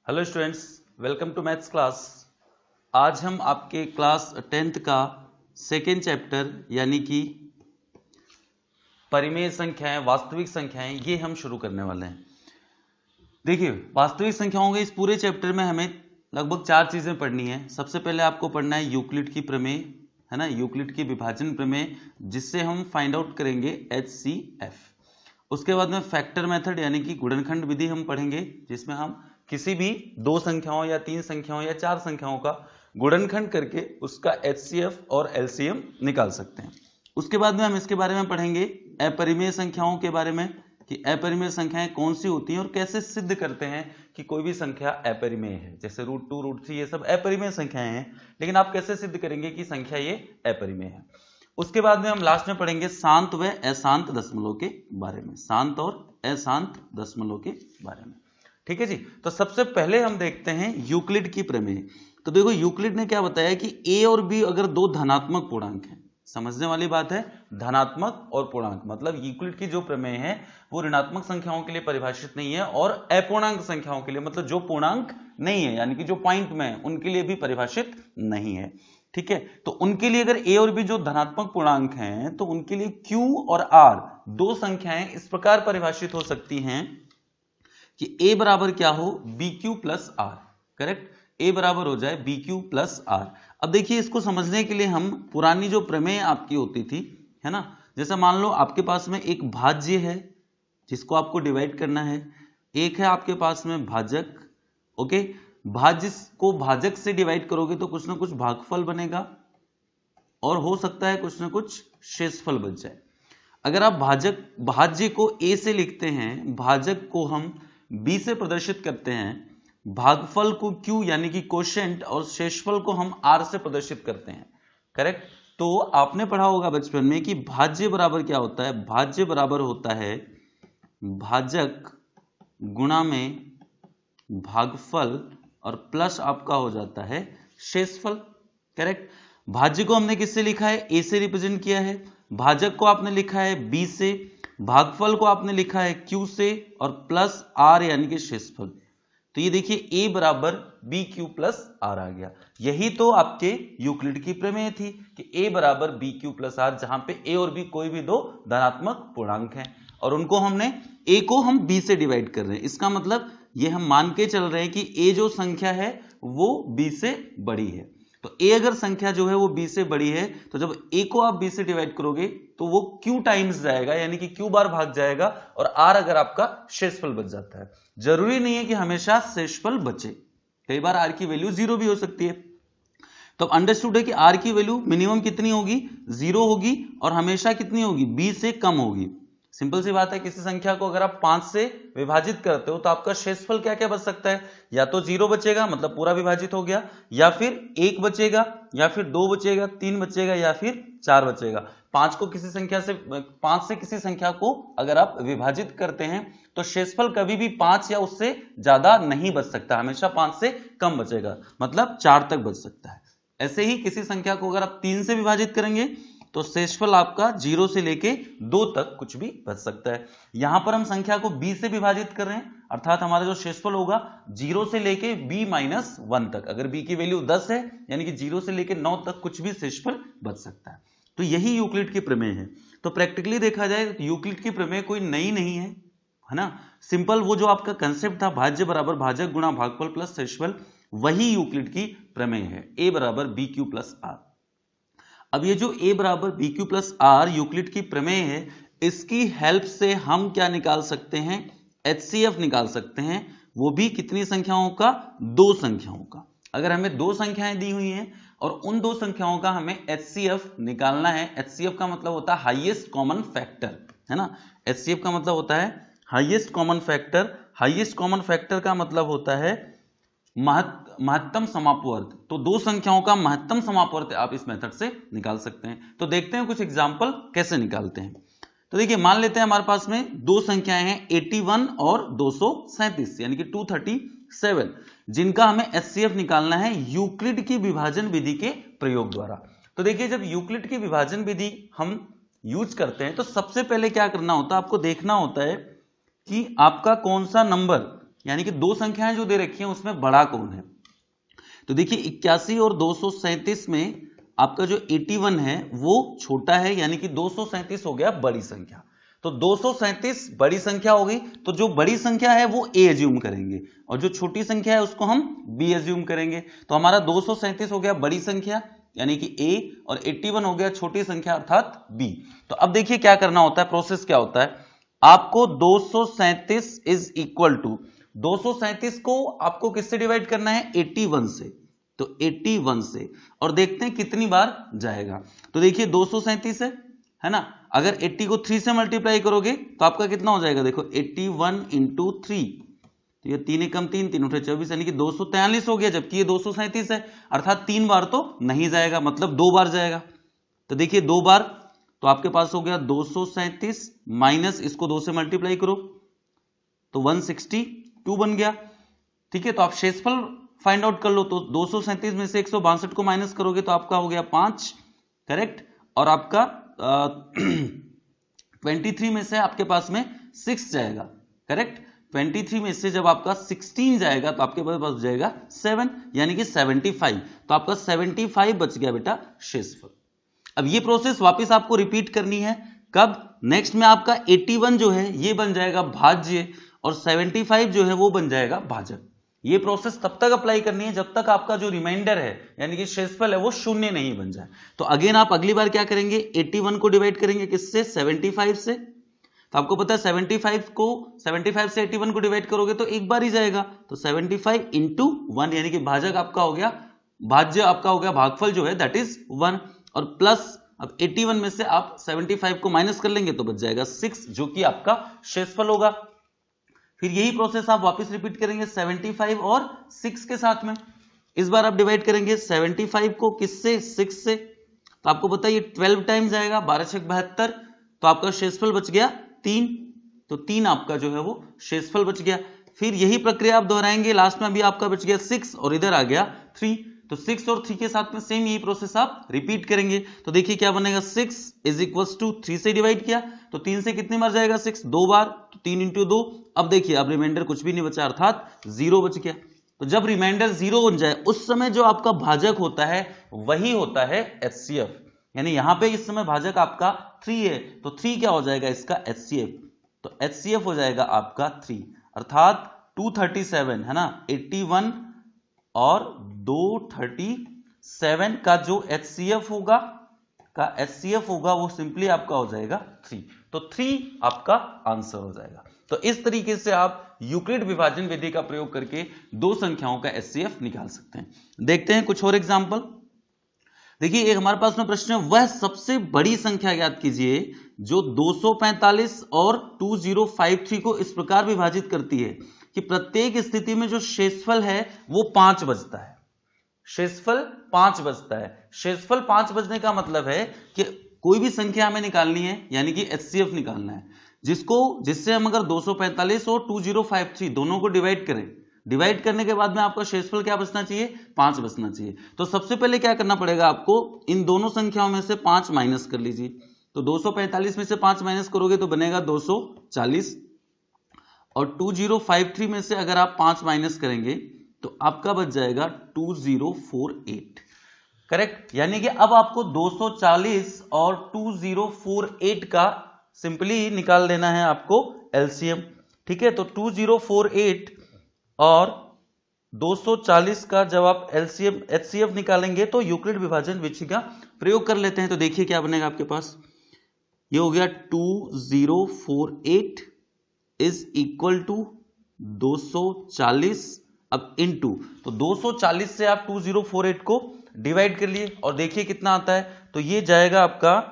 Hello students, welcome to maths class. आज हम आपके क्लास 10th का सेकेंड चैप्टर यानी कि परिमेय संख्याएं, वास्तविक संख्याएं, ये हम शुरू करने वाले हैं। देखिए, वास्तविक संख्याओं के इस पूरे चैप्टर में हमें लगभग 4 चीजें पढ़नी है। सबसे पहले आपको पढ़ना है यूक्लिड की प्रमेय, है ना, यूक्लिड की विभाजन प्रमेय, जिससे हम फाइंड आउट करेंगे HCF। उसके बाद में फैक्टर मेथड यानी कि गुणनखंड विधि हम पढ़ेंगे, जिसमें हम किसी भी 2 संख्याओं या 3 संख्याओं या 4 संख्याओं का गुणनखंड करके उसका HCF और LCM निकाल सकते हैं। उसके बाद में हम इसके बारे में पढ़ेंगे अपरिमेय संख्याओं के बारे में कि अपरिमेय संख्याएं कौन सी होती हैं और कैसे सिद्ध करते हैं कि कोई भी संख्या अपरिमेय है। जैसे √2, √3 ये सब अपरिमेय संख्याएं हैं, लेकिन आप कैसे सिद्ध करेंगे कि संख्या ये अपरिमेय है। उसके बाद में हम लास्ट में पढ़ेंगे शांत व अशांत दशमलव के बारे में, शांत और अशांत दशमलव के बारे में। ठीक है जी। तो सबसे पहले हम देखते हैं यूक्लिड की प्रमेय। तो देखो, यूक्लिड ने क्या बताया कि a और b अगर 2 धनात्मक पूर्णांक हैं, समझने वाली बात है, धनात्मक और पूर्णांक, मतलब यूक्लिड की जो प्रमेय है वो ऋणात्मक संख्याओं के लिए परिभाषित नहीं है और अपूर्णांक संख्याओं के लिए, मतलब जो पूर्णांक नहीं है यानी कि जो पॉइंट में है, उनके लिए भी परिभाषित नहीं है। ठीक है, तो उनके लिए अगर a और b जो धनात्मक पूर्णांक हैं, तो उनके लिए q और r 2 संख्याएं इस प्रकार परिभाषित हो सकती हैं कि a बराबर क्या हो, bq plus r। Correct, a बराबर हो जाए bq प्लस r। अब देखिए, इसको समझने के लिए हम पुरानी जो प्रमेय आपकी होती थी, है ना, जैसे मान लो आपके पास में एक भाज्य है जिसको आपको डिवाइड करना है, एक है आपके पास में भाजक। ओके, भाज्य को भाजक से डिवाइड करोगे तो कुछ ना कुछ भागफल बनेगा और हो सकता है कुछ ना कुछ शेषफल बच जाए। अगर आप भाज्य को a से लिखते हैं, भाजक को हम b से प्रदर्शित करते हैं, भागफल को q यानी कि कोशेंट और शेषफल को हम r से प्रदर्शित करते हैं। करेक्ट, तो आपने पढ़ा होगा बचपन में कि भाज्य बराबर क्या होता है, भाज्य बराबर होता है भाजक गुणा में भागफल और प्लस आपका हो जाता है शेषफल। करेक्ट, भाज्य को हमने किससे लिखा है, a से रिप्रेजेंट किया है, भाजक को आपने लिखा है b से, भागफल को आपने लिखा है q से और प्लस r यानी कि शेषफल। तो ये देखिए a बराबर bq प्लस r आ गया। यही तो आपके यूक्लिड की प्रमेय थी कि a बराबर bq प्लस r, जहां पे a और b कोई भी 2 धनात्मक पूर्णांक हैं और उनको हमने a को हम b से डिवाइड कर रहे हैं। इसका मतलब ये हम मान के चल रहे हैं कि a जो संख्या है वो b से बड़ी है। तो a अगर संख्या जो है वो b से बड़ी है, तो जब a को आप b से डिवाइड करोगे तो वो q टाइम्स जाएगा, यानी कि q बार भाग जाएगा और r अगर आपका शेषफल बच जाता है। जरूरी नहीं है कि हमेशा शेषफल बचे, कई बार r की वैल्यू 0 भी हो सकती है। तो अंडरस्टूड है कि r की वैल्यू मिनिमम कितनी होगी, 0 होगी और हमेशा कितनी होगी, b से कम होगी। सिंपल सी बात है, किसी संख्या को अगर आप 5 से विभाजित करते हो तो आपका शेषफल क्या क्या बच सकता है, या तो 0 बचेगा मतलब पूरा विभाजित हो गया, या फिर 1 बचेगा, या फिर 2 बचेगा, 3 बचेगा, या फिर 4 बचेगा। 5 से किसी संख्या को अगर आप विभाजित करते हैं तो शेषफल कभी भी 5 या उससे ज्यादा नहीं बच सकता, हमेशा 5 से कम बचेगा, मतलब 4 तक बच सकता है। ऐसे ही किसी संख्या को अगर आप 3 से विभाजित करेंगे तो शेषफल आपका 0 से लेके 2 तक कुछ भी बच सकता है। यहां पर हम संख्या को b से विभाजित कर रहे हैं, अर्थात हमारा जो शेषफल होगा 0 से लेके b-1 तक। अगर b की वैल्यू 10 है यानी कि 0 से लेके 9 तक कुछ भी शेषफल बच सकता है। तो यही यूक्लिड की प्रमेय है। तो प्रैक्टिकली देखा जाए तो यूक्लिड की प्रमेय कोई नई नहीं है, है ना। सिंपल वो जो आपका कंसेप्ट था, भाज्य बराबर भाजक गुणा भागफल प्लस शेषफल, वही यूक्लिड की प्रमेय है, a बराबर bq प्लस r। अब ये जो a बराबर bq प्लस r यूक्लिड की प्रमेय है, इसकी हेल्प से हम क्या निकाल सकते हैं, HCF निकाल सकते हैं, वो भी कितनी संख्याओं का, 2 संख्याओं का। अगर हमें 2 संख्याएं दी हुई हैं और उन 2 संख्याओं का हमें HCF निकालना है, HCF का मतलब होता है हाईएस्ट कॉमन फैक्टर, है ना। HCF का मतलब होता है highest common factor, highest common factor का मतलब होता है महत्तम समापवर्त। तो 2 संख्याओं का महत्तम समापवर्त आप इस मेथड से निकाल सकते हैं। तो देखते हैं कुछ एग्जांपल कैसे निकालते हैं। तो देखिए, मान लेते हैं हमारे पास में 2 संख्याएं हैं 81 और 237 यानी कि 237, जिनका हमें HCF निकालना है यूक्लिड की विभाजन विधि के प्रयोग द्वारा। तो देखिए, जब यूक्लिड की विभाजन विधि हम यूज करते हैं तो सबसे पहले क्या करना होता है, आपको देखना होता है कि आपका कौन सा नंबर यानी कि दो संख्याएं जो दे रखी हैं उसमें बड़ा कौन है। तो देखिए 81 और 237 में आपका जो 81 है वो छोटा है, यानी कि 237 हो गया बड़ी संख्या। तो 237 बड़ी संख्या होगी, तो जो बड़ी संख्या है वो ए एज्यूम करेंगे और जो छोटी संख्या है उसको हम बी एज्यूम करेंगे। तो हमारा 237 हो गया बड़ी संख्या यानी कि ए, और 81 हो गया छोटी संख्या अर्थात बी। तो अब देखिए क्या करना होता है, प्रोसेस क्या होता है। आपको 237 इज इक्वल टू 237 को आपको किससे डिवाइड करना है, 81 से। तो 81 से, और देखते हैं कितनी बार जाएगा। तो देखिए 237 है ना, अगर 80 को 3 से मल्टीप्लाई करोगे तो आपका कितना हो जाएगा, देखो 81 इंटू 3, तो ये 3 कम 3, 3 उठे 24, यानी कि 243 हो गया, जबकि ये 237 है, अर्थात 3 बार तो नहीं जाएगा, मतलब 2 बार जाएगा। तो देखिए 2 बार, तो आपके पास हो गया 237 माइनस इसको 2 से मल्टीप्लाई करो तो 162 बन गया। ठीक है, तो आप शेषफल फाइंड आउट कर लो। तो 237 में से 162 को माइनस करोगे तो आपका हो गया 5, करेक्ट, और आपका 23 में से आपके पास में 6 जाएगा, करेक्ट। 23 में से जब आपका 16 जाएगा तो आपके पास जाएगा 7, यानी कि 75। तो आपका 75 बच गया बेटा शेषफल। अब ये प्रोसेस वापस आपको रिपीट करनी है, कब, नेक्स्ट में आपका 81 जो है ये बन जाएगा भाज्य और 75 जो है वो बन जाएगा भाजक। ये प्रोसेस तब तक अप्लाई करनी है जब तक आपका जो रिमाइंडर है यानी कि शेषफल है वो शून्य नहीं बन जाए। तो अगेन आप अगली बार क्या करेंगे, 81 को डिवाइड करेंगे किससे, 75 से। तो आपको पता है 75 से 81 को डिवाइड करोगे तो एक बार ही जाएगा, तो 75 इंटू 1, यानी कि भाजक आपका हो गया, भाज्य आपका हो गया, भागफल जो है दैट इज 1, और प्लस अब 81 में से आप 75 को माइनस कर लेंगे तो बच जाएगा 6, जो कि आपका शेषफल होगा। फिर यही प्रोसेस आप वापस रिपीट करेंगे 75 और 6 के साथ में। इस बार आप डिवाइड करेंगे 75 को किससे, 6 से। तो आपको पता है ये 12 टाइम जाएगा, 12 6 72, तो आपका शेषफल बच गया 3। तो 3 आपका जो है वो शेषफल बच गया। फिर यही प्रक्रिया आप दोहराएंगे, लास्ट में भी आपका बच गया 6 और इधर आ गया 3। तो 6 और 3 के साथ में सेम यही प्रोसेस आप रिपीट करेंगे। तो देखिए क्या बनेगा, 6 इज इक्वल टू 3 से डिवाइड किया तो 3 से कितनी बार जाएगा, 6 2 बार, तो 3 इंटू 2। अब देखिए अब रिमाइंडर कुछ भी नहीं बचा, अर्थात 0 बच गया। तो जब रिमाइंडर 0 बन जाए उस समय जो आपका भाजक होता है वही होता है HCF, यानी यहां पे इस समय भाजक आपका 3 है, तो 3 क्या हो जाएगा इसका, HCF। तो HCF हो जाएगा आपका 3, अर्थात 237 है ना, 81 और 237 का जो HCF होगा वो सिंपली आपका हो जाएगा 3। तो 3 आपका आंसर हो जाएगा। तो इस तरीके से आप यूक्लिड विभाजन विधि का प्रयोग करके दो संख्याओं का HCF निकाल सकते हैं। देखते हैं कुछ और एग्जांपल। देखिए एक हमारे पास में प्रश्न है, वह सबसे बड़ी संख्या याद कीजिए जो 245 और 2053 को इस प्रकार विभाजित करती है कि प्रत्येक स्थिति में जो शेषफल है वो 5 बचता है। शेषफल 5 बचता है। शेषफल 5 बचने का मतलब है कि कोई भी संख्या हमें निकालनी है, यानी कि HCF निकालना है, जिससे हम अगर 245 और 2053 दोनों को डिवाइड करें, डिवाइड करने के बाद में आपका शेषफल क्या बचना चाहिए, 5 बचना चाहिए। तो सबसे पहले क्या करना पड़ेगा आपको, इन दोनों संख्याओं में से 5 माइनस कर लीजिए। तो 245 में से 5 माइनस करोगे तो बनेगा 240, और 2053 में से अगर आप 5 माइनस करेंगे तो आपका बच जाएगा 2048, करेक्ट। यानी कि अब आपको 240 और 2048 का सिंपली निकाल देना है आपको LCM, ठीक है। तो 2048 और 240 का जब आप LCM HCF निकालेंगे तो यूक्लिड विभाजन विधि का प्रयोग कर लेते हैं। तो देखिए क्या बनेगा आपके पास, ये हो गया 2048 इज इक्वल टू 240, अब इनटू, तो 240 से आप 2048 को डिवाइड कर लिए और देखिए कितना आता है। तो ये जाएगा आपका,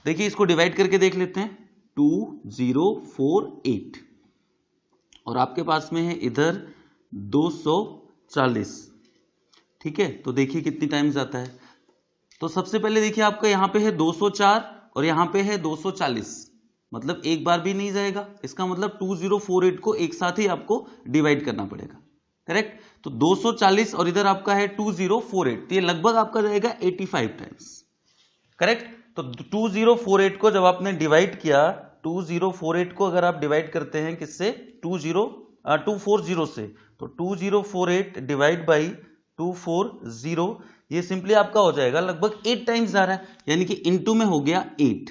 देखिए इसको डिवाइड करके देख लेते हैं, 2048 और आपके पास में है इधर 240, ठीक है। तो देखिए कितनी टाइम्स आता है। तो सबसे पहले देखिए आपका यहां पे है 204 और यहां पे है 240, मतलब एक बार भी नहीं जाएगा। इसका मतलब 2048 को एक साथ ही आपको डिवाइड करना पड़ेगा, करेक्ट। तो 240 और इधर आपका है 2048, तो ये लगभग आपका जाएगा 85 टाइम्स, करेक्ट। तो 2048 को जब आपने डिवाइड किया 2048 को अगर आप डिवाइड करते हैं किससे 240 से, तो 2048 डिवाइड बाई 240, ये सिंपली आपका हो जाएगा लगभग 8 टाइम्स जा रहा है, यानी कि इनटू में हो गया 8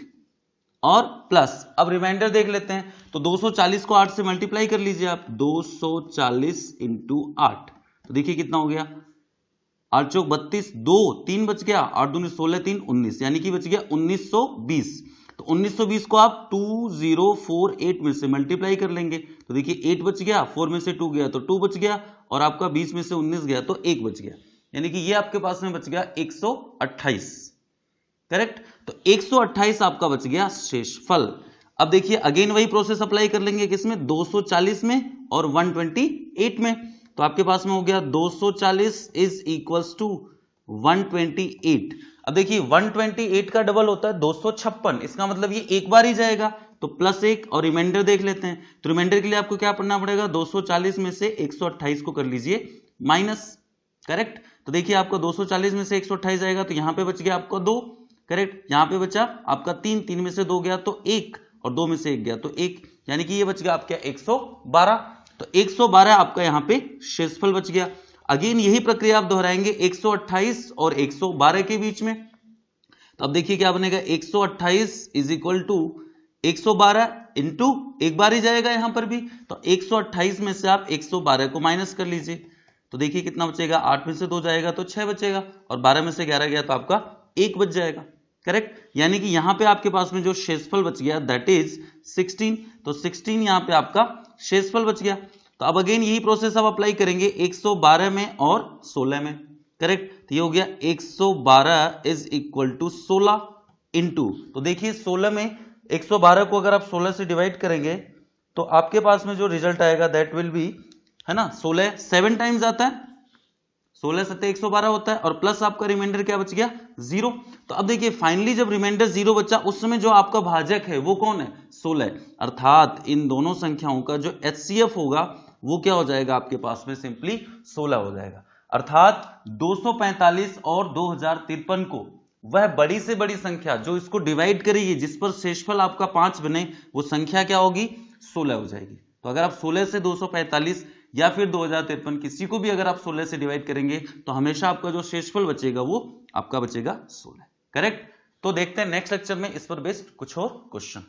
और प्लस। अब रिमाइंडर देख लेते हैं, तो 240 को 8 से मल्टीप्लाई कर लीजिए आप, 240 इंटू 8, तो देखिए कितना हो गया, 8 चौक 32, 2 3 बच गया, 8 दूनी 16, 3 19, यानी कि बच गया 1920। तो 1920 को आप 2048 में से मल्टीप्लाई कर लेंगे, तो देखिए 8 बच गया, 4 में से 2 गया तो 2 बच गया, और आपका 20 में से 19 गया तो 1 बच गया, यानी कि ये आपके पास में बच गया 128। करेक्ट, तो 128 आपका बच गया शेषफल। अब देखिए अगेन वही प्रोसेस अप्लाई कर लेंगे किसमें, 240 में और 128 में, तो आपके पास में हो गया 240 इज इक्वल्स टू 128। अब देखिए 128 का डबल होता है 256, इसका मतलब ये एक बार ही जाएगा, तो प्लस 1 और रिमाइंडर देख लेते हैं। तो रिमाइंडर के लिए आपको क्या पढ़ना पड़ेगा, 240 में से 128 को कर लीजिए माइनस। करेक्ट, तो देखिए आपका 240 में से 128 आएगा, तो यहां पे बच गया आपका 2। करेक्ट, यहां पे बचा आपका 3, 3 में से 2 गया तो 1, और 2 में से 1 गया तो 1, यानी कि ये बच गया आपका 112। तो 112 आपका यहां पे शेषफल बच गया। अगेन यही प्रक्रिया आप दोहराएंगे 128 और 112 के बीच में, तो अब देखिए क्या बनेगा, 128 इज इक्वल टू 112 इंटू, एक बार ही जाएगा यहां पर भी, तो 128 में से आप 112 को माइनस कर लीजिए, तो देखिए कितना बचेगा, 8 में से 2 जाएगा तो 6 बचेगा, और 12 में से 11 गया तो आपका 1 बच जाएगा। करेक्ट, यानी कि यहां पे आपके पास में जो शेषफल बच गया दैट इज 16, तो 16 यहां पे आपका शेषफल बच गया। तो अब अगेन यही प्रोसेस आप अप्लाई करेंगे 112 में और 16 में। करेक्ट, तो ये हो गया 112 इज इक्वल टू 16 इंटू, तो देखिए 16 में 112 को अगर आप 16 से डिवाइड करेंगे तो आपके पास में जो रिजल्ट आएगा दैट विल बी, है ना, 16 7 टाइम्स आता है, 16 7 112 होता है, और प्लस आपका रिमाइंडर क्या बच गया 0। तो अब देखिए फाइनली जब रिमाइंडर 0 बचा उस समय जो आपका भाजक है वो कौन है, 16, अर्थात इन दोनों संख्याओं का जो HCF होगा वो क्या हो जाएगा आपके पास में, सिंपली 16 हो जाएगा। अर्थात 245 और 2053 को वह बड़ी से बड़ी संख्या जो इसको डिवाइड करेगी, जिस पर शेषफल आपका 5 बने, वो संख्या क्या होगी, 16 हो जाएगी। तो अगर आप 16 से 245 या फिर 2053 किसी को भी अगर आप 16 से डिवाइड करेंगे तो हमेशा आपका जो शेषफल बचेगा वो आपका बचेगा 16। करेक्ट, तो देखते हैं नेक्स्ट लेक्चर में इस पर बेस्ड कुछ और क्वेश्चन।